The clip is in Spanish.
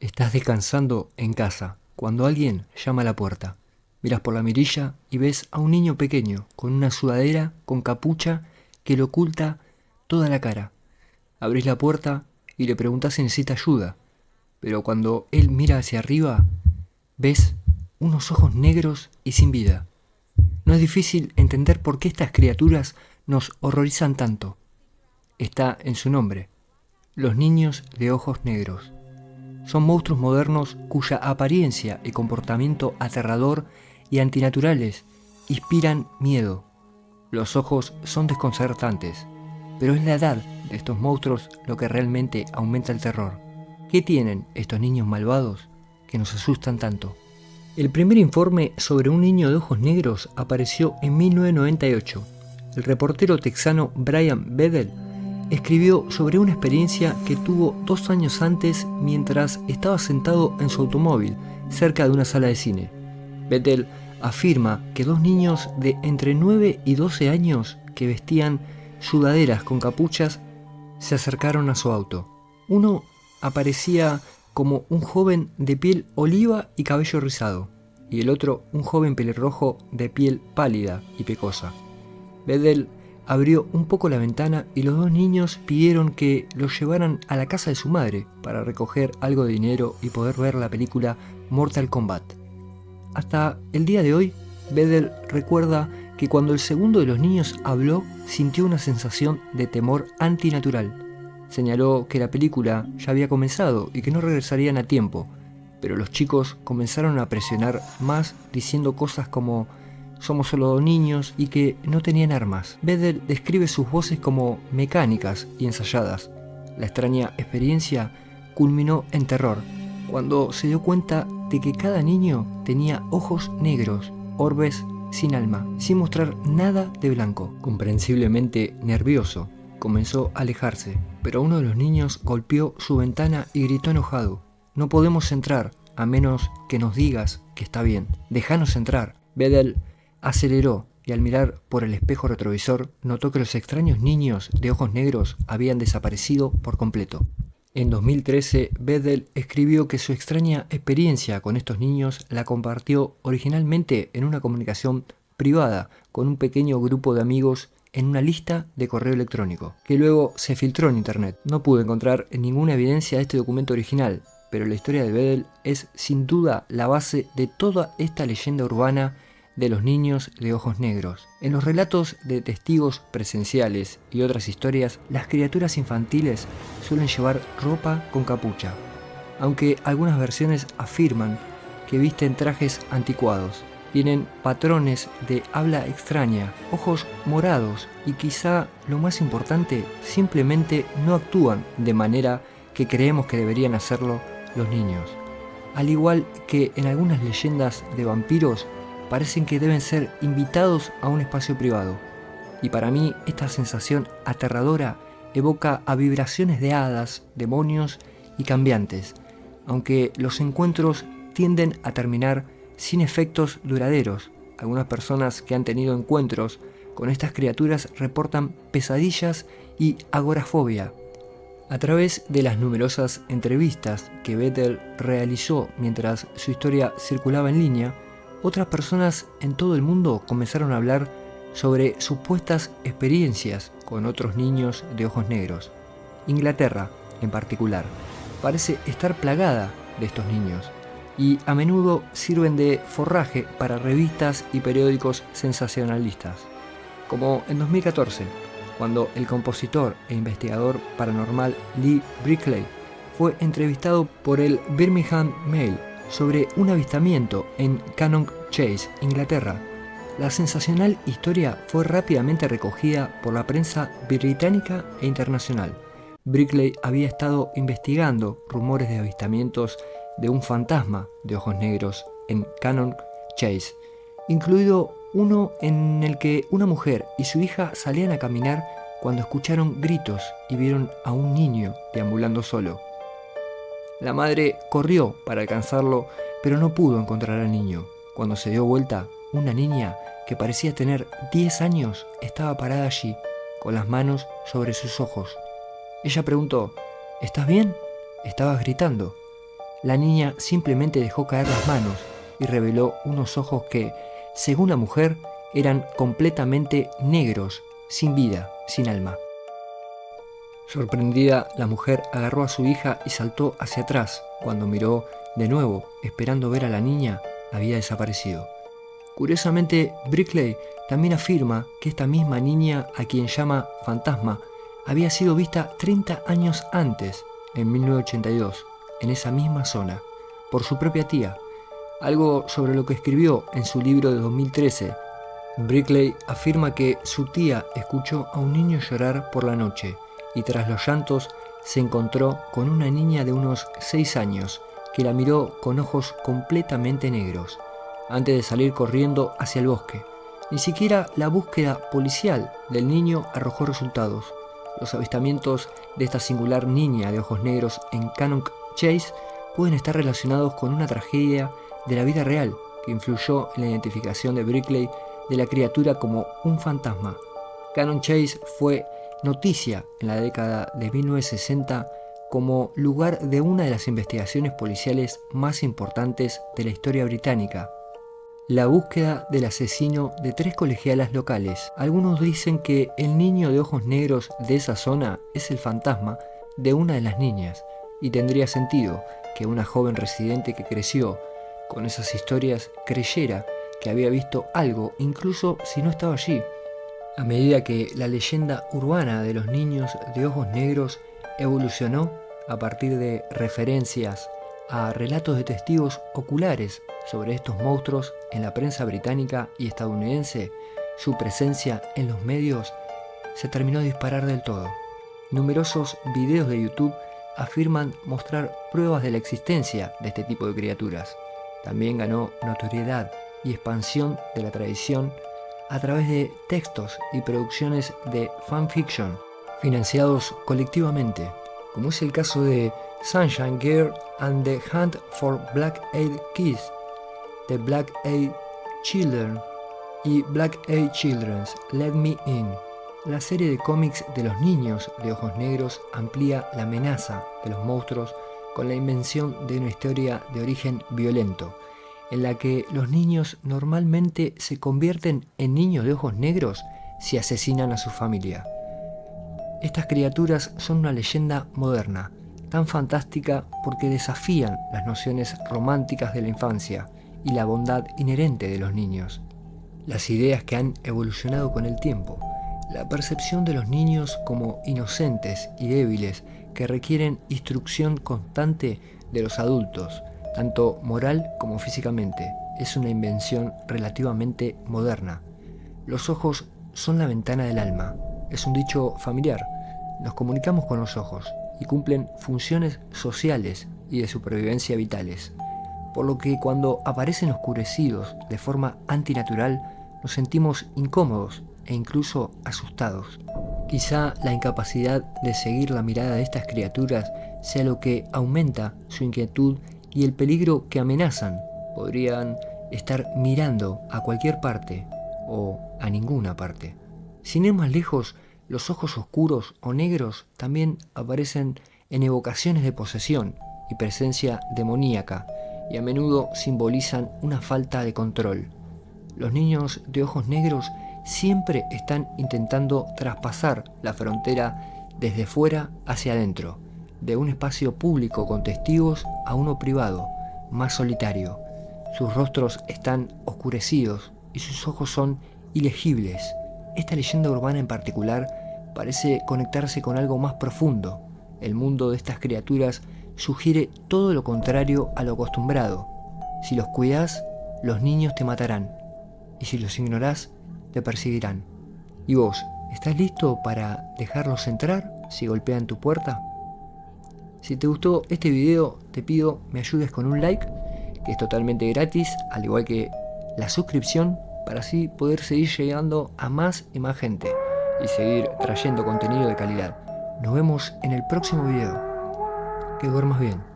Estás descansando en casa cuando alguien llama a la puerta. Miras por la mirilla y ves a un niño pequeño con una sudadera con capucha que le oculta toda la cara. Abrís la puerta y le preguntás si necesita ayuda, pero cuando él mira hacia arriba, ves unos ojos negros y sin vida. No es difícil entender por qué estas criaturas nos horrorizan tanto. Está en su nombre: los niños de ojos negros. Son monstruos modernos cuya apariencia y comportamiento aterrador y antinaturales inspiran miedo. Los ojos son desconcertantes, pero es la edad de estos monstruos lo que realmente aumenta el terror. ¿Qué tienen estos niños malvados que nos asustan tanto? El primer informe sobre un niño de ojos negros apareció en 1998. El reportero texano Brian Bedell escribió sobre una experiencia que tuvo 2 años antes mientras estaba sentado en su automóvil cerca de una sala de cine. Bedell afirma que 2 niños de entre 9 y 12 años que vestían sudaderas con capuchas se acercaron a su auto. Uno aparecía como un joven de piel oliva y cabello rizado, y el otro un joven pelirrojo de piel pálida y pecosa. Bedell abrió un poco la ventana y los 2 niños pidieron que los llevaran a la casa de su madre para recoger algo de dinero y poder ver la película Mortal Kombat. Hasta el día de hoy, Bedell recuerda que cuando el segundo de los niños habló, sintió una sensación de temor antinatural. Señaló que la película ya había comenzado y que no regresarían a tiempo, pero los chicos comenzaron a presionar más diciendo cosas como «somos solo 2 niños» y que no tenían armas. Bedell describe sus voces como mecánicas y ensayadas. La extraña experiencia culminó en terror cuando se dio cuenta de que cada niño tenía ojos negros, orbes sin alma, sin mostrar nada de blanco. Comprensiblemente nervioso, comenzó a alejarse, pero uno de los niños golpeó su ventana y gritó enojado: «No podemos entrar a menos que nos digas que está bien. Déjanos entrar». Bedell aceleró y al mirar por el espejo retrovisor notó que los extraños niños de ojos negros habían desaparecido por completo. En 2013, Bedell escribió que su extraña experiencia con estos niños la compartió originalmente en una comunicación privada con un pequeño grupo de amigos en una lista de correo electrónico, que luego se filtró en internet. No pude encontrar ninguna evidencia de este documento original, pero la historia de Bedell es sin duda la base de toda esta leyenda urbana de los niños de ojos negros. En los relatos de testigos presenciales y otras historias, las criaturas infantiles suelen llevar ropa con capucha, aunque algunas versiones afirman que visten trajes anticuados. Tienen patrones de habla extraña, ojos morados y quizá lo más importante, simplemente no actúan de manera que creemos que deberían hacerlo los niños. Al igual que en algunas leyendas de vampiros, parecen que deben ser invitados a un espacio privado. Y para mí esta sensación aterradora evoca a vibraciones de hadas, demonios y cambiantes, aunque los encuentros tienden a terminar sin efectos duraderos. Algunas personas que han tenido encuentros con estas criaturas reportan pesadillas y agorafobia. A través de las numerosas entrevistas que Bedell realizó mientras su historia circulaba en línea, otras personas en todo el mundo comenzaron a hablar sobre supuestas experiencias con otros niños de ojos negros. Inglaterra, en particular, parece estar plagada de estos niños y a menudo sirven de forraje para revistas y periódicos sensacionalistas, como en 2014, cuando el compositor e investigador paranormal Lee Brickley fue entrevistado por el Birmingham Mail sobre un avistamiento en Cannock Chase, Inglaterra. La sensacional historia fue rápidamente recogida por la prensa británica e internacional. Brickley había estado investigando rumores de avistamientos de un fantasma de ojos negros en Cannock Chase, incluido uno en el que una mujer y su hija salían a caminar cuando escucharon gritos y vieron a un niño deambulando solo. La madre corrió para alcanzarlo, pero no pudo encontrar al niño. Cuando se dio vuelta, una niña que parecía tener 10 años estaba parada allí, con las manos sobre sus ojos. Ella preguntó: «¿Estás bien? Estabas gritando». la niña simplemente dejó caer las manos y reveló unos ojos que, según la mujer, eran completamente negros, sin vida, sin alma. Sorprendida, la mujer agarró a su hija y saltó hacia atrás. Cuando miró de nuevo, esperando ver a la niña, había desaparecido. Curiosamente, Brickley también afirma que esta misma niña, a quien llama fantasma, había sido vista 30 años antes, en 1982, en esa misma zona, por su propia tía, algo sobre lo que escribió en su libro de 2013. Brickley afirma que su tía escuchó a un niño llorar por la noche y tras los llantos se encontró con una niña de unos 6 años que la miró con ojos completamente negros, antes de salir corriendo hacia el bosque. Ni siquiera la búsqueda policial del niño arrojó resultados. Los avistamientos de esta singular niña de ojos negros en Cannon Chase pueden estar relacionados con una tragedia de la vida real que influyó en la identificación de Brickley de la criatura como un fantasma. Cannon Chase fue noticia en la década de 1960 como lugar de una de las investigaciones policiales más importantes de la historia británica. La búsqueda del asesino de 3 colegialas locales. Algunos dicen que el niño de ojos negros de esa zona es el fantasma de una de las niñas, y tendría sentido que una joven residente que creció con esas historias creyera que había visto algo, incluso si no estaba allí. A medida que la leyenda urbana de los niños de ojos negros evolucionó a partir de referencias a relatos de testigos oculares sobre estos monstruos en la prensa británica y estadounidense, su presencia en los medios se terminó de disparar del todo. Numerosos videos de YouTube afirman mostrar pruebas de la existencia de este tipo de criaturas. También ganó notoriedad y expansión de la tradición a través de textos y producciones de fanfiction financiados colectivamente, como es el caso de Sunshine Girl and the Hunt for Black-Eyed Kids, The Black-Eyed Children y Black-Eyed Children's Let Me In. La serie de cómics de los niños de ojos negros amplía la amenaza de los monstruos con la invención de una historia de origen violento, en la que los niños normalmente se convierten en niños de ojos negros si asesinan a su familia. Estas criaturas son una leyenda moderna, tan fantástica porque desafían las nociones románticas de la infancia y la bondad inherente de los niños. Las ideas que han evolucionado con el tiempo, la percepción de los niños como inocentes y débiles que requieren instrucción constante de los adultos, tanto moral como físicamente, es una invención relativamente moderna. Los ojos son la ventana del alma, es un dicho familiar. Nos comunicamos con los ojos y cumplen funciones sociales y de supervivencia vitales, por lo que cuando aparecen oscurecidos de forma antinatural nos sentimos incómodos e incluso asustados. Quizá la incapacidad de seguir la mirada de estas criaturas sea lo que aumenta su inquietud y el peligro que amenazan. Podrían estar mirando a cualquier parte o a ninguna parte. Sin ir más lejos, los ojos oscuros o negros también aparecen en evocaciones de posesión y presencia demoníaca y a menudo simbolizan una falta de control. Los niños de ojos negros siempre están intentando traspasar la frontera desde fuera hacia adentro, de un espacio público con testigos a uno privado, más solitario. Sus rostros están oscurecidos y sus ojos son ilegibles. Esta leyenda urbana en particular parece conectarse con algo más profundo. El mundo de estas criaturas sugiere todo lo contrario a lo acostumbrado. Si los cuidas, los niños te matarán, y si los ignorás, te perseguirán. ¿Y vos, estás listo para dejarlos entrar si golpean tu puerta? Si te gustó este video, te pido me ayudes con un like, que es totalmente gratis, al igual que la suscripción, para así poder seguir llegando a más y más gente y seguir trayendo contenido de calidad. Nos vemos en el próximo video. Que duermas bien.